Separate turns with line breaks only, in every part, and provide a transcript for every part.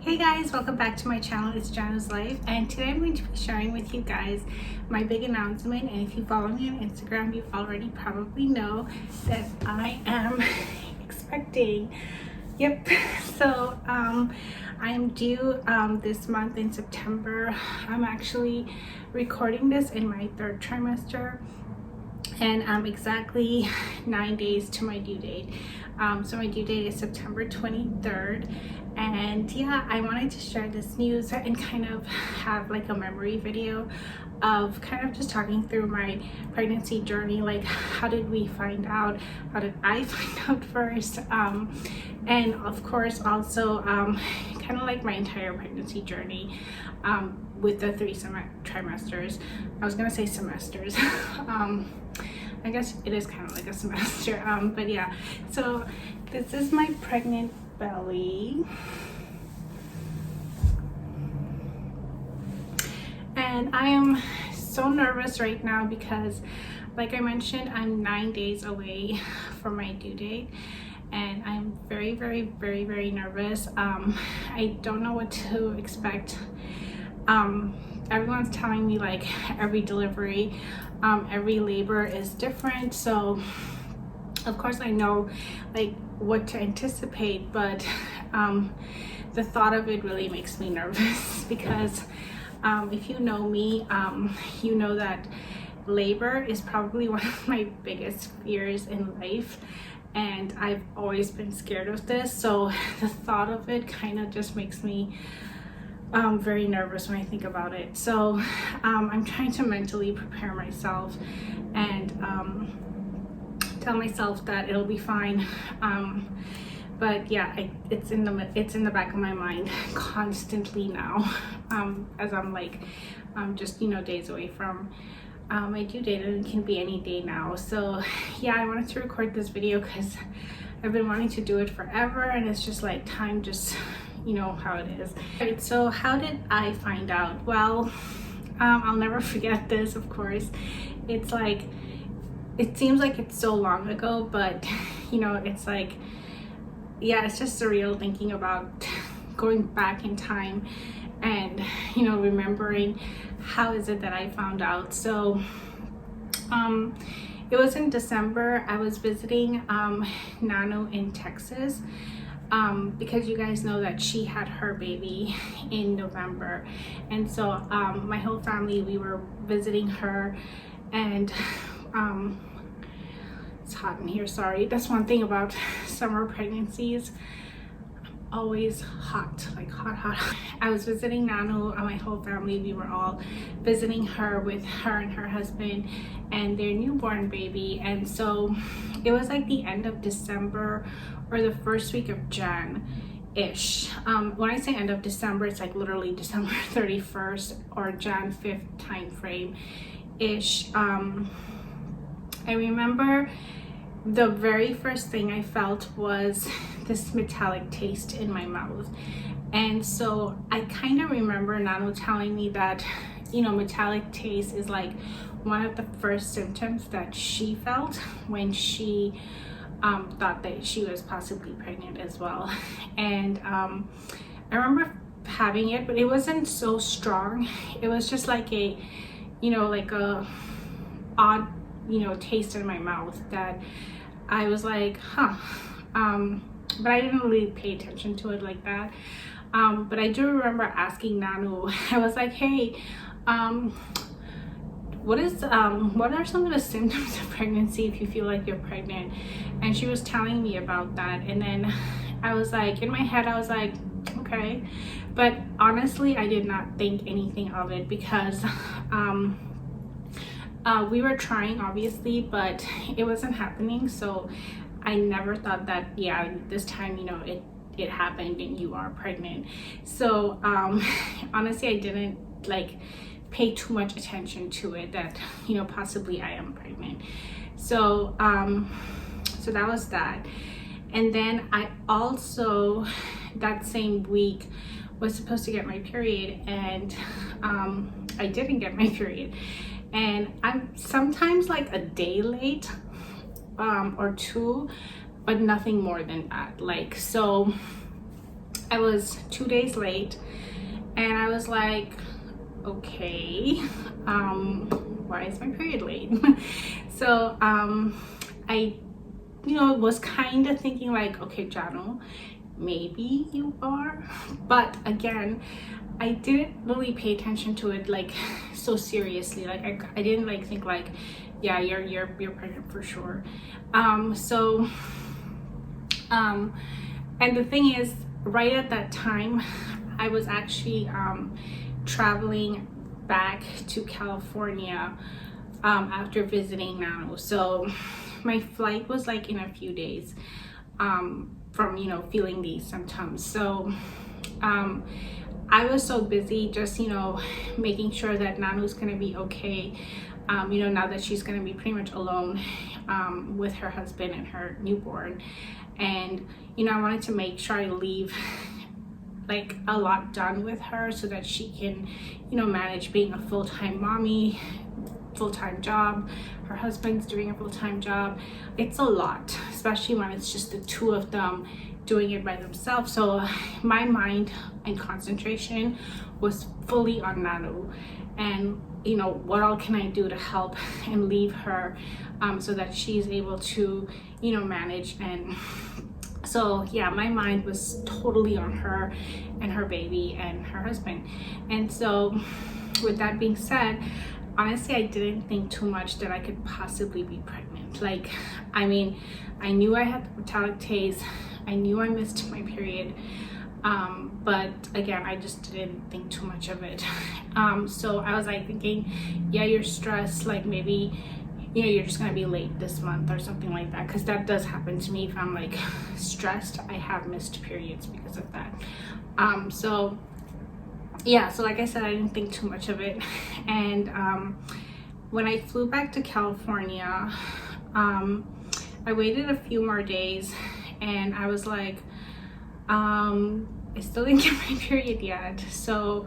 Hey guys, welcome back to my channel. It's Janu's Life, and today I'm going to be sharing with you guys my big announcement. And if you follow me on Instagram, you already probably know that I am expecting. Yep. So I am due this month in September. I'm actually recording this in my third trimester, and I'm exactly 9 days to my due date. So my due date is September 23rd, and yeah, I wanted to share this news and kind of have like a memory video of kind of just talking through my pregnancy journey. Like, how did we find out? How did I find out first? And of course also kind of like my entire pregnancy journey with the three trimesters. I was gonna say semesters. I guess it is kind of like a semester, but yeah. So this is my pregnant belly, and I am so nervous right now because, like I mentioned, I'm 9 days away from my due date, and I'm very nervous. I don't know what to expect. Everyone's telling me like every delivery, every labor is different, so of course I know like what to anticipate, but the thought of it really makes me nervous because if you know me, you know that labor is probably one of my biggest fears in life, and I've always been scared of this. So the thought of it kind of just makes me very nervous when I think about it. So I'm trying to mentally prepare myself and tell myself that it'll be fine. But yeah, it's in the back of my mind constantly now, as I'm like just days away from my due date, and it can be any day now. So yeah, I wanted to record this video because I've been wanting to do it forever, and it's just like time just how it is. Right, so how did I find out? Well, I'll never forget this, of course. It's like, it seems like it's so long ago, but it's like, yeah, it's just surreal thinking about going back in time and remembering how is it that I found out. So it was in December. I was visiting Janu in Texas, because you guys know that she had her baby in November, and so my whole family, we were visiting her, and it's hot in here, sorry. That's one thing about summer pregnancies, always hot, like hot. I was visiting Janu, and my whole family, we were all visiting her with her and her husband and their newborn baby. And so it was like the end of December or the first week of Jan-ish. When I say end of December, it's like literally December 31st or Jan 5th time frame ish. I remember the very first thing I felt was this metallic taste in my mouth. And so I kind of remember Janu telling me that metallic taste is like one of the first symptoms that she felt when she thought that she was possibly pregnant as well. And I remember having it, but it wasn't so strong. It was just like a like a odd taste in my mouth that I was like, huh. But I didn't really pay attention to it like that. But I do remember asking Janu, I was like, hey, what are some of the symptoms of pregnancy if you feel like you're pregnant? And she was telling me about that, and then I was like, in my head I was like, okay, but honestly I did not think anything of it because we were trying, obviously, but it wasn't happening. So I never thought that, yeah, this time it happened and you are pregnant. So honestly, I didn't like pay too much attention to it that possibly I am pregnant. So so that was that. And then I also that same week was supposed to get my period, and I didn't get my period, and I'm sometimes like a day late or two, but nothing more than that. Like, so I was 2 days late, and I was like, okay, why is my period late? So I was kind of thinking like, okay, Janu, maybe you are, but again, I didn't really pay attention to it like so seriously. Like I didn't like think like, yeah, you're pregnant for sure. And the thing is, right at that time, I was actually traveling back to California after visiting Janu. So my flight was like in a few days from feeling these symptoms. So I was so busy just making sure that Janu's gonna be okay, now that she's gonna be pretty much alone with her husband and her newborn. And I wanted to make sure I leave like a lot done with her so that she can manage being a full-time mommy, full-time job. Her husband's doing a full-time job. It's a lot, especially when it's just the two of them doing it by themselves. So my mind and concentration was fully on Janu, and what all can I do to help and leave her so that she's able to manage. And so yeah, my mind was totally on her and her baby and her husband. And so with that being said, honestly, I didn't think too much that I could possibly be pregnant. Like, I mean, I knew I had the metallic taste, I knew I missed my period, but again, I just didn't think too much of it. So I was like thinking, yeah, you're stressed, like maybe you're just gonna be late this month or something like that, because that does happen to me. If I'm like stressed, I have missed periods because of that. So yeah, so like I said, I didn't think too much of it. And when I flew back to California, I waited a few more days, and I was like, I still didn't get my period yet. So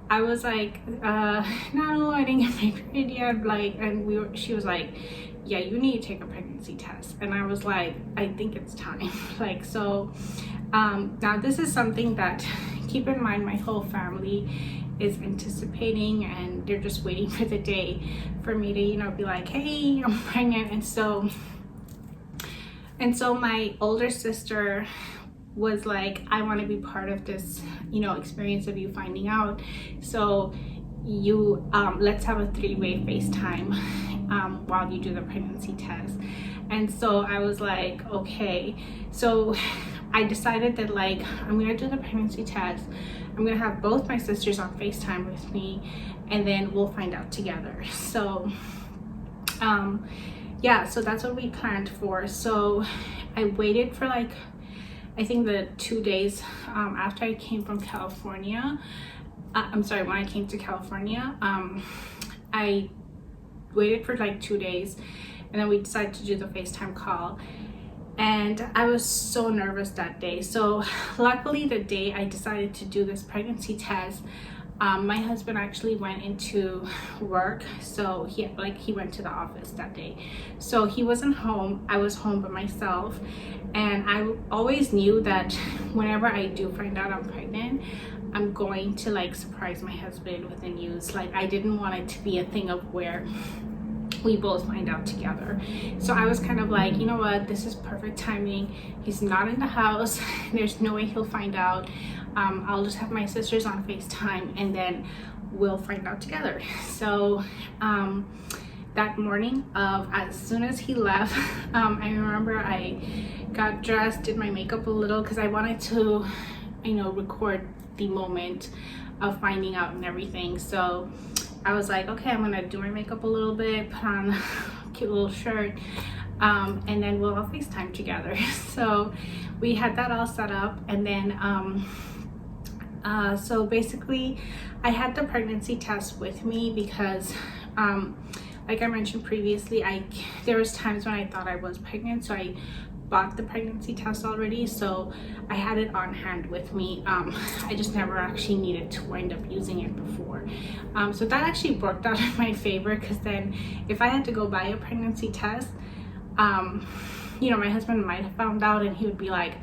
I was like, no, I didn't get my period yet. Like, and she was like, yeah, you need to take a pregnancy test. And I was like, I think it's time. Like, so now this is something that, keep in mind, my whole family is anticipating, and they're just waiting for the day for me to be like, hey, I'm pregnant. And so my older sister was like, I want to be part of this experience of you finding out, so you let's have a 3-way FaceTime while you do the pregnancy test. And so I was like, okay. So I decided that, like, I'm gonna do the pregnancy test, I'm gonna have both my sisters on FaceTime with me, and then we'll find out together. So yeah, so that's what we planned for. So I waited for like, I think the 2 days after I came from California. When I came to California, I waited for like 2 days, and then we decided to do the FaceTime call. And I was so nervous that day. So luckily, the day I decided to do this pregnancy test, my husband actually went into work, so he went to the office that day. So he wasn't home. I was home by myself, and I always knew that whenever I do find out I'm pregnant, I'm going to like surprise my husband with the news. Like, I didn't want it to be a thing of where we both find out together. So I was kind of like, you know what, this is perfect timing. He's not in the house. There's no way he'll find out. I'll just have my sisters on FaceTime, and then we'll find out together. So that morning, as soon as he left, I remember I got dressed, did my makeup a little, because I wanted to record the moment of finding out and everything. So I was like, okay, I'm gonna do my makeup a little bit, put on a cute little shirt, and then we'll all FaceTime together. So we had that all set up, and then so basically I had the pregnancy test with me because like I mentioned previously, there was times when I thought I was pregnant, so I bought the pregnancy test already, so I had it on hand with me. I just never actually needed to wind up using it before. So that actually worked out in my favor, because then if I had to go buy a pregnancy test, my husband might have found out, and he would be like,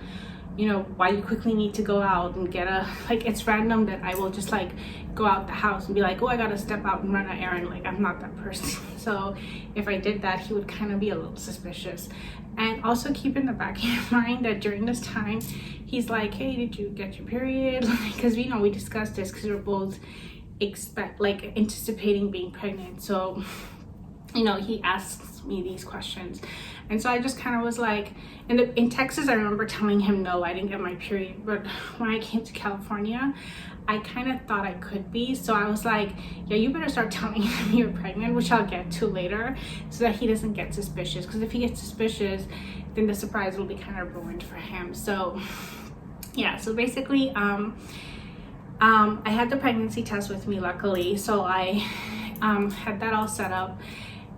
you know, why you quickly need to go out and get a, like, it's random that I will just like go out the house and be like, oh, I gotta step out and run an errand. Like, I'm not that person. So if I did that, he would kind of be a little suspicious. And also keep in the back of your mind that during this time, he's like, hey, did you get your period? Because you know, we discussed this because we're both anticipating being pregnant. So you know, he asks me these questions, and so I just kind of was like, in Texas, I remember telling him no, I didn't get my period. But when I came to California, I kind of thought I could be, so I was like, yeah, you better start telling him you're pregnant, which I'll get to later, so that he doesn't get suspicious. Because if he gets suspicious, then the surprise will be kind of ruined for him. So yeah, so basically I had the pregnancy test with me, luckily, so I had that all set up.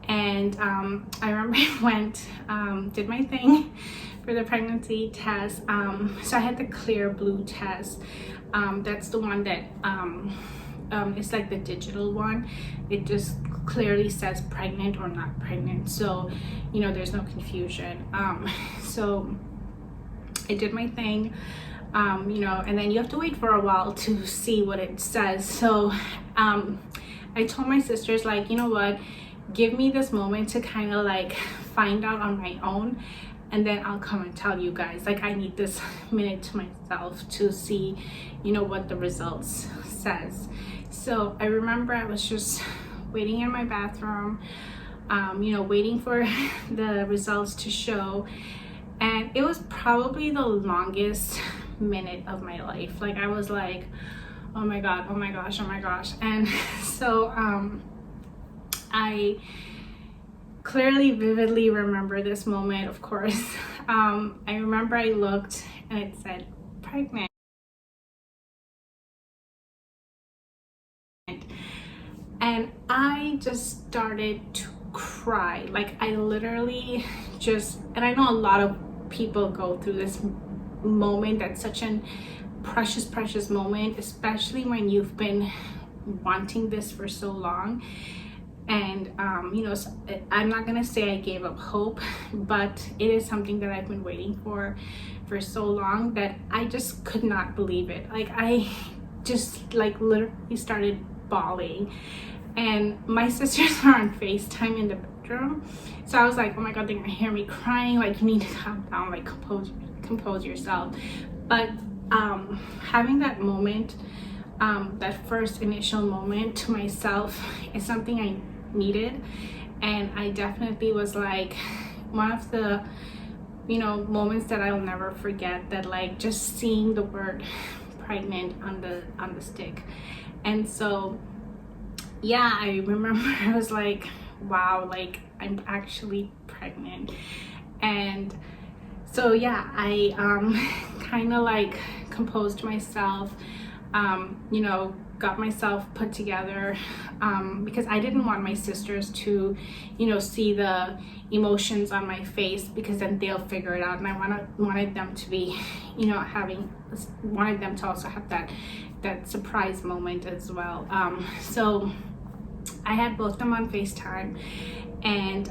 And I remember I went, did my thing for the pregnancy test. So I had the clear blue test. That's the one that it's like the digital one. It just clearly says pregnant or not pregnant. So, you know, there's no confusion. So I did my thing, you know, and then you have to wait for a while to see what it says. So I told my sisters, like, you know what, give me this moment to kind of like find out on my own, and then I'll come and tell you guys. Like, I need this minute to myself to see, you know, what the results says. So I remember I was just waiting in my bathroom, you know, waiting for the results to show, and it was probably the longest minute of my life. Like, I was like, oh my god, oh my gosh, oh my gosh. And so I clearly, vividly remember this moment, of course. I remember I looked and it said pregnant. And I just started to cry. Like, I literally just, and I know a lot of people go through this moment. That's such an precious moment, especially when you've been wanting this for so long. And you know, I'm not gonna say I gave up hope, but it is something that I've been waiting for so long that I just could not believe it. Like, I just like literally started bawling, and my sisters were on FaceTime in the bedroom, so I was like, oh my god, they're gonna hear me crying. Like, you need to calm down, like compose yourself. But having that moment, that first initial moment to myself, is something I needed. And I definitely was like, one of the, you know, moments that I'll never forget, that like just seeing the word pregnant on the stick. And so yeah, I remember I was like, wow, like I'm actually pregnant. And so yeah, I kind of like composed myself, you know, got myself put together, because I didn't want my sisters to, you know, see the emotions on my face, because then they'll figure it out. And I wanted them to be, you know, wanted them to also have that surprise moment as well. So I had both of them on FaceTime, and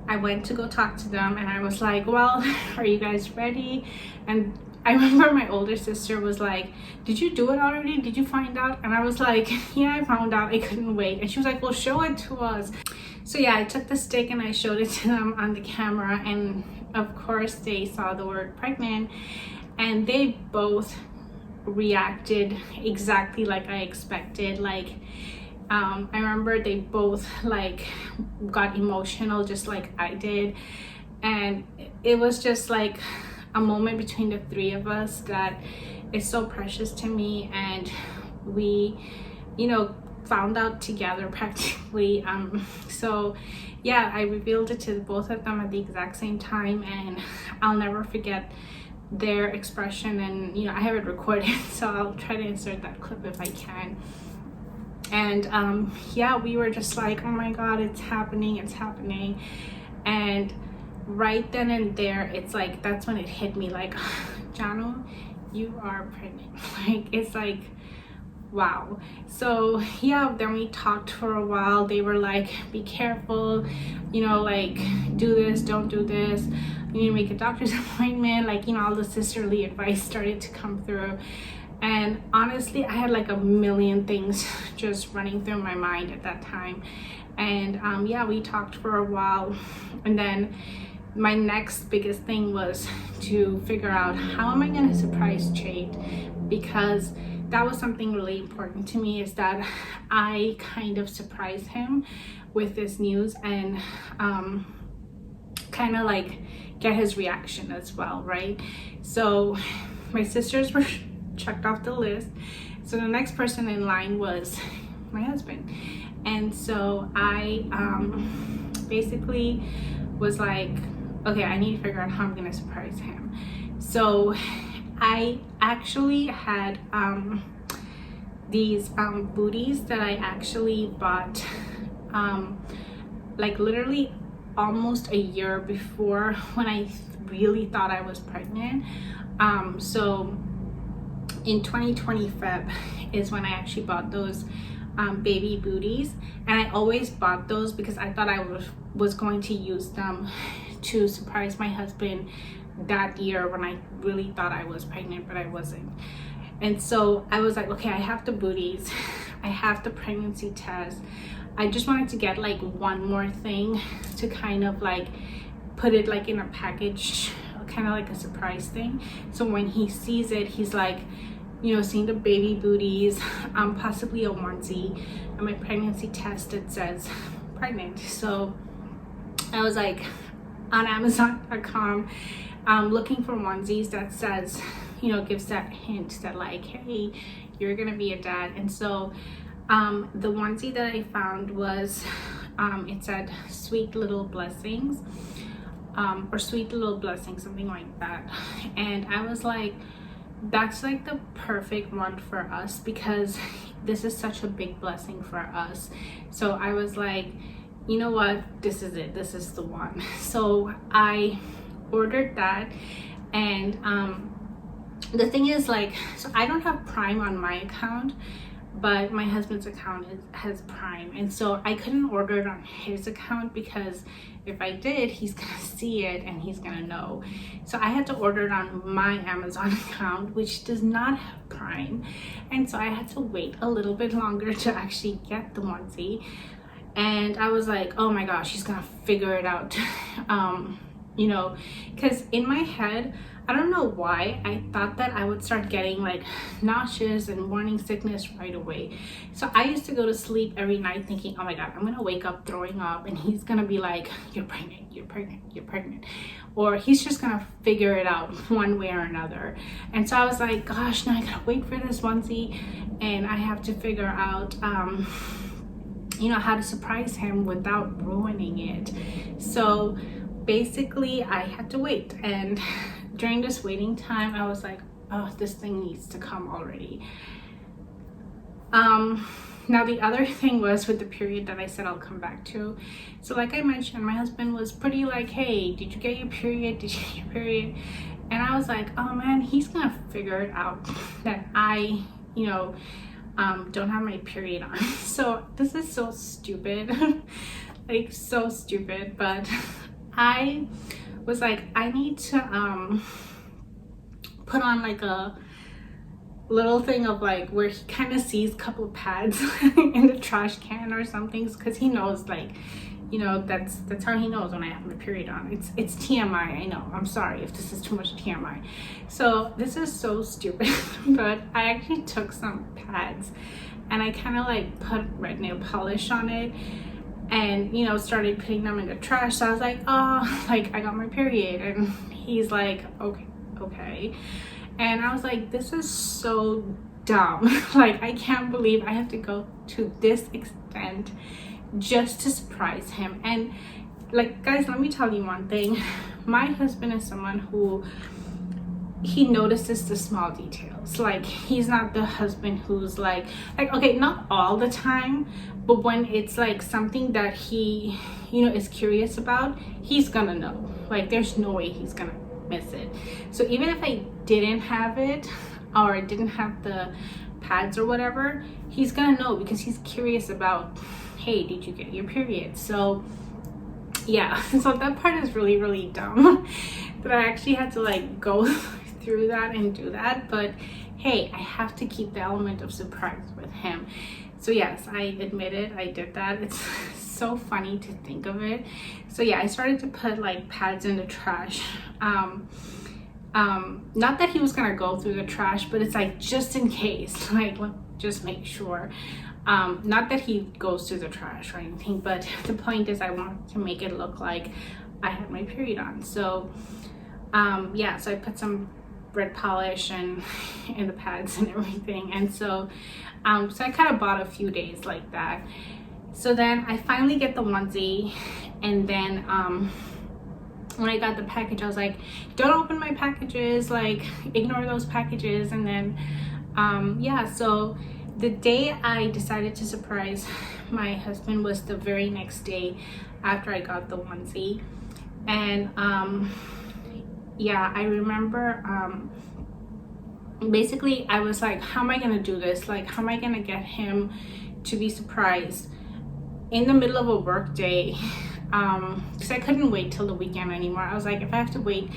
I went to go talk to them, and I was like, well, are you guys ready? And I remember my older sister was like, did you do it already? Did you find out? And I was like, yeah, I found out. I couldn't wait. And she was like, well, show it to us. So yeah, I took the stick and I showed it to them on the camera, and of course they saw the word pregnant, and they both reacted exactly like I expected. Like, I remember they both like got emotional just like I did, and it was just like a moment between the three of us that is so precious to me. And we, you know, found out together practically. So yeah, I revealed it to both of them at the exact same time, and I'll never forget their expression. And you know, I have it recorded, so I'll try to insert that clip if I can. And yeah, we were just like, oh my god, it's happening. And right then and there, it's like, that's when it hit me, like, Janu, you are pregnant. Like, it's like, wow. So yeah, then we talked for a while. They were like, be careful, you know, like, do this, don't do this. you need to make a doctor's appointment. Like, you know, all the sisterly advice started to come through. And honestly, I had like a million things just running through my mind at that time. And yeah, we talked for a while. And then my next biggest thing was to figure out, how am I going to surprise Jade? Because that was something really important to me, is that I kind of surprise him with this news and kind of like get his reaction as well, right? So my sisters were checked off the list. So the next person in line was my husband. And so I basically was like, okay, I need to figure out how I'm gonna surprise him. So I actually had these booties that I actually bought like literally almost a year before, when I really thought I was pregnant. So in 2020 Feb is when I actually bought those baby booties, and I always bought those because I thought I was going to use them to surprise my husband that year, when I really thought I was pregnant, but I wasn't. And so I was like, okay, I have the booties, I have the pregnancy test. I just wanted to get like one more thing to kind of like put it like in a package, kind of like a surprise thing. So when he sees it, he's like, you know, seeing the baby booties, possibly a onesie, and my pregnancy test that says pregnant. So I was like on Amazon.com looking for onesies that says, you know, gives that hint that like, hey, you're gonna be a dad. And so the onesie that I found was, it said sweet little blessings, or sweet little blessings, something like that. And I was like, that's like the perfect one for us, because this is such a big blessing for us. So I was like, you know what, this is it, this is the one. So I ordered that. And the thing is, like, so I don't have Prime on my account, but my husband's account has Prime, and so I couldn't order it on his account, because if I did, he's gonna see it and he's gonna know. So I had to order it on my Amazon account, which does not have Prime, and so I had to wait a little bit longer to actually get the onesie. And I was like, oh my gosh, he's gonna figure it out. You know, because in my head, I don't know why, I thought that I would start getting like nauseous and morning sickness right away. So I used to go to sleep every night thinking, oh my god, I'm gonna wake up throwing up, and he's gonna be like, you're pregnant, you're pregnant, you're pregnant, or he's just gonna figure it out one way or another. And so I was like, gosh, now I gotta wait for this onesie, and I have to figure out you know, how to surprise him without ruining it. So basically I had to wait, and during this waiting time, I was like, oh, this thing needs to come already. Now the other thing was with the period that I said I'll come back to. So like I mentioned, my husband was pretty like, hey, did you get your period? Did you get your period? And I was like, oh man, he's gonna figure it out that I, you know, don't have my period on. So this is so stupid, like so stupid, but I was like, I need to put on like a little thing of like where he kind of sees a couple of pads in the trash can or something, because he knows, like, you know, that's how he knows when I have my period on. It's TMI, I know, I'm sorry if this is too much TMI. So this is so stupid, but I actually took some pads and I kind of like put red nail polish on it, and, you know, started putting them in the trash. So I was like, oh, like I got my period. And he's like, okay. And I was like, this is so dumb. Like, I can't believe I have to go to this extent just to surprise him. And like, guys, let me tell you one thing. My husband is someone who, he notices the small details. Like, he's not the husband who's like, okay, not all the time, but when it's like something that he, you know, is curious about, he's gonna know. Like, there's no way he's gonna miss it. So even if I didn't have it, or didn't have the pads or whatever, he's gonna know, because he's curious about, hey, did you get your period? So yeah, so that part is really, really dumb that I actually had to like go through that and do that. But hey, I have to keep the element of surprise with him. So yes, I admit it, I did that. It's so funny to think of it. So yeah, I started to put like pads in the trash. Not that he was gonna go through the trash, but it's like just in case, like just make sure. Not that he goes through the trash or anything, but the point is I want to make it look like I had my period on. So yeah, so I put some red polish and in the pads and everything. And so so I kind of bought a few days like that. So then I finally get the onesie, and then when I got the package, I was like, don't open my packages, like ignore those packages. And then yeah, so the day I decided to surprise my husband was the very next day after I got the onesie. And yeah, I remember basically I was like, how am I gonna do this? Like, how am I gonna get him to be surprised in the middle of a work day? Because I couldn't wait till the weekend anymore. I was like, if I have to wait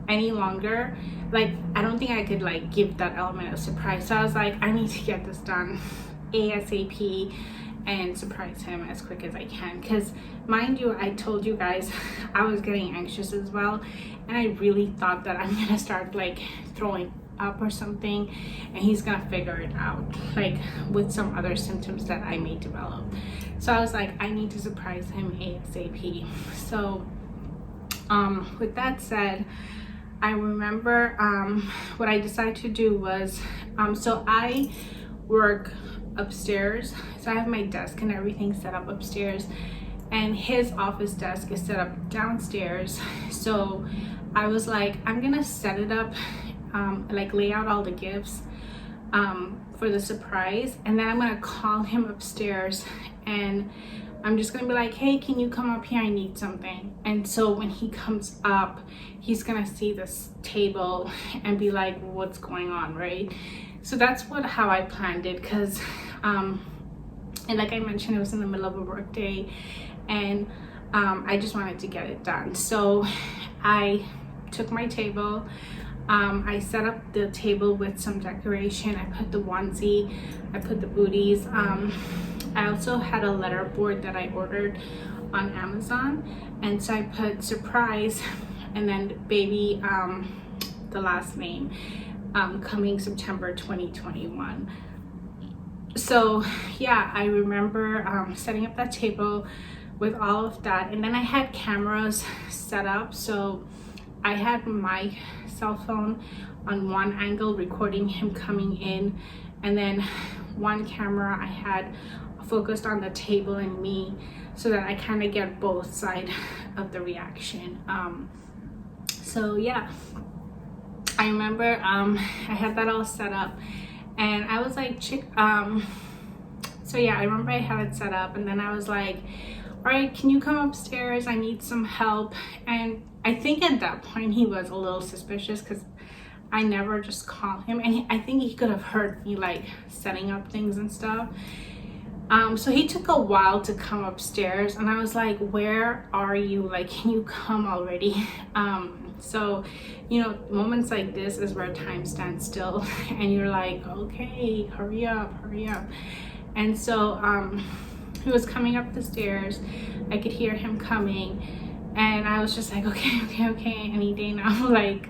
any longer, like I don't think I could like give that element of surprise. So I was like, I need to get this done ASAP and surprise him as quick as I can. Because mind you, I told you guys I was getting anxious as well, and I really thought that I'm gonna start like throwing up or something, and he's gonna figure it out like with some other symptoms that I may develop. So I was like, I need to surprise him ASAP. So with that said, I remember what I decided to do was so I work upstairs, so I have my desk and everything set up upstairs, and his office desk is set up downstairs. So I was like, I'm gonna set it up, like lay out all the gifts for the surprise, and then I'm gonna call him upstairs, and I'm just gonna be like, hey, can you come up here? I need something. And so when he comes up, he's gonna see this table and be like, what's going on, right? So that's how I planned it, because and like I mentioned, it was in the middle of a work day, and I just wanted to get it done. So I took my table, I set up the table with some decoration. I put the onesie, I put the booties. I also had a letter board that I ordered on Amazon, and so I put surprise and then baby, the last name, coming September 2021. So yeah, I remember setting up that table with all of that, and then I had cameras set up. So I had my cell phone on one angle recording him coming in, and then one camera I had focused on the table and me, so that I kind of get both sides of the reaction. So yeah, I remember I had that all set up, and I was like, so yeah, I remember I had it set up, and then I was like, all right, can you come upstairs? I need some help. And I think at that point he was a little suspicious, because I never just call him, and I think he could have heard me like setting up things and stuff. So he took a while to come upstairs, and I was like, where are you? Like, can you come already? So, you know, moments like this is where time stands still, and you're like, okay, hurry up. And so he was coming up the stairs. I could hear him coming, and I was just like, okay, any day now, like,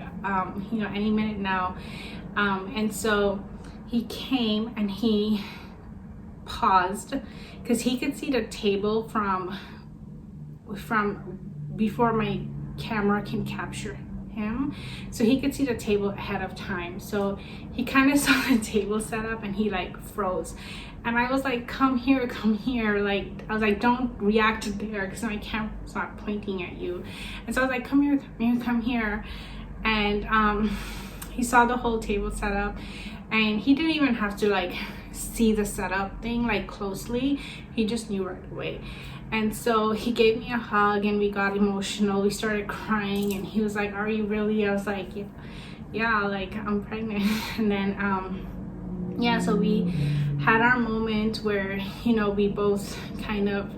you know, any minute now. And so he came, and he paused, because he could see the table from before my camera can capture him, so he could see the table ahead of time. So he kind of saw the table set up, and he like froze, and I was like, come here, like I was like, don't react there, because my camera's not pointing at you. And so I was like, come here. And he saw the whole table set up, and he didn't even have to like see the setup thing like closely. He just knew right away. And so he gave me a hug, and we got emotional. We started crying, and he was like, are you really? I was like, yeah, like I'm pregnant. And then yeah, so we had our moment where, you know, we both kind of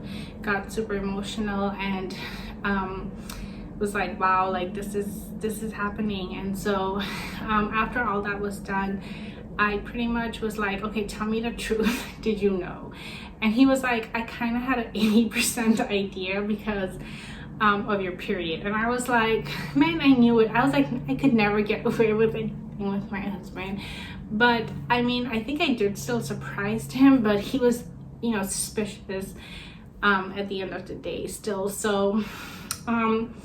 got super emotional, and was like, wow, like this is happening. And so after all that was done, I pretty much was like, okay, tell me the truth. Did you know? And he was like, I kind of had an 80% idea because of your period. And I was like, man, I knew it. I was like, I could never get away with anything with my husband. But I mean, I think I did still surprise him, but he was, you know, suspicious at the end of the day still. So I'm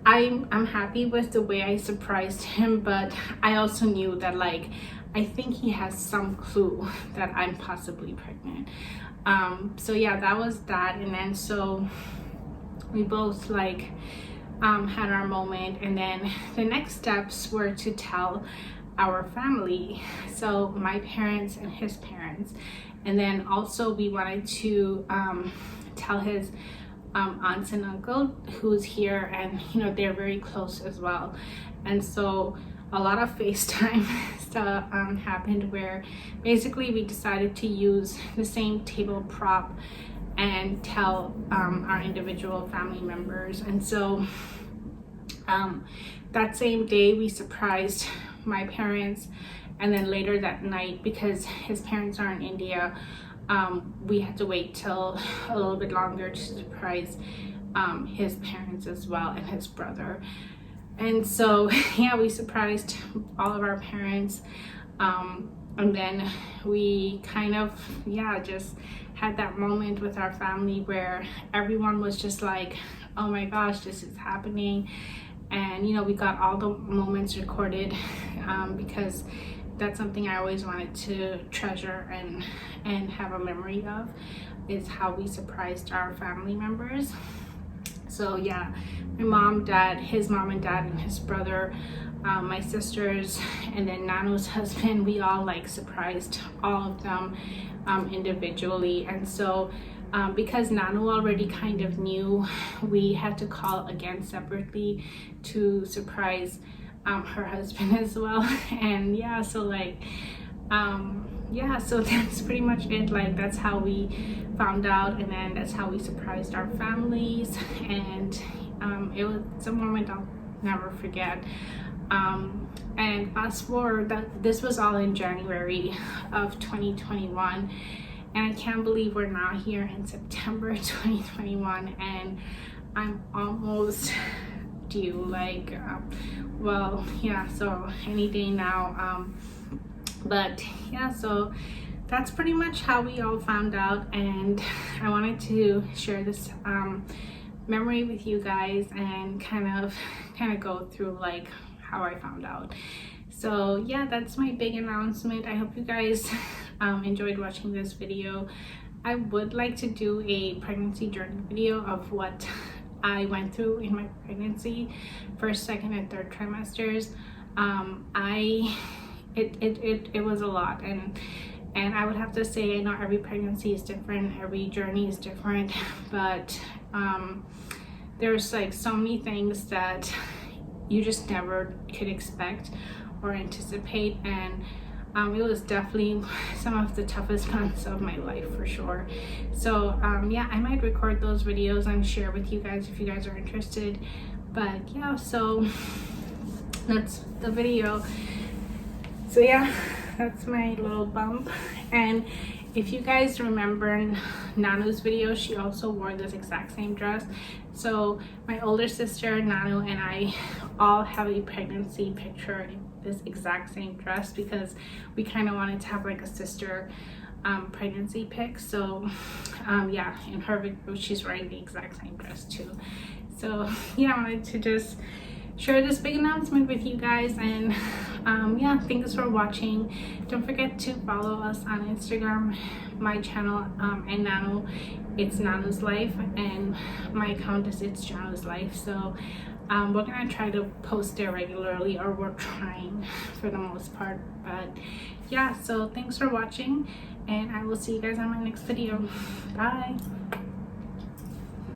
happy with the way I surprised him, but I also knew that, like, I think he has some clue that I'm possibly pregnant. So yeah, that was that. And then so we both like had our moment, and then the next steps were to tell our family, so my parents and his parents, and then also we wanted to tell his aunts and uncle who's here, and you know, they're very close as well. And so a lot of FaceTime stuff happened, where basically we decided to use the same table prop and tell our individual family members. And so that same day we surprised my parents, and then later that night, because his parents are in India, we had to wait till a little bit longer to surprise his parents as well, and his brother. And so yeah, we surprised all of our parents, and then we kind of, yeah, just had that moment with our family where everyone was just like, oh my gosh, this is happening. And you know, we got all the moments recorded because that's something I always wanted to treasure and have a memory of, is how we surprised our family members. So yeah, my mom, dad, his mom and dad, and his brother, my sisters, and then Nanu's husband, we all like surprised all of them individually. And so because Nanu already kind of knew, we had to call again separately to surprise her husband as well. And yeah, so like yeah, so that's pretty much it. Like, that's how we found out, and then that's how we surprised our families. And it was a moment I'll never forget. And fast forward, that this was all in January of 2021, and I can't believe we're now here in September 2021, and I'm almost due, like well, yeah, so any day now. But yeah, so that's pretty much how we all found out, and I wanted to share this memory with you guys, and kind of go through like how I found out. So yeah, that's my big announcement. I hope you guys enjoyed watching this video. I would like to do a pregnancy journey video of what I went through in my pregnancy, first, second, and third trimesters. It was a lot, and I would have to say, I know every pregnancy is different, every journey is different, but there's like so many things that you just never could expect or anticipate, and it was definitely some of the toughest months of my life for sure. So yeah, I might record those videos and share with you guys if you guys are interested. But yeah, so that's the video. So yeah, that's my little bump. And if you guys remember Nanu's video, she also wore this exact same dress. So my older sister Nanu and I all have a pregnancy picture in this exact same dress, because we kind of wanted to have like a sister pregnancy pic. So yeah, in her video she's wearing the exact same dress too. So yeah, I wanted to just share this big announcement with you guys. And yeah, thanks for watching. Don't forget to follow us on Instagram, my channel, and Nanu, it's Nanu's Life, and my account is It's Janu's Life. So we're gonna try to post there regularly, or we're trying for the most part. But yeah, so thanks for watching, and I will see you guys on my next video. Bye.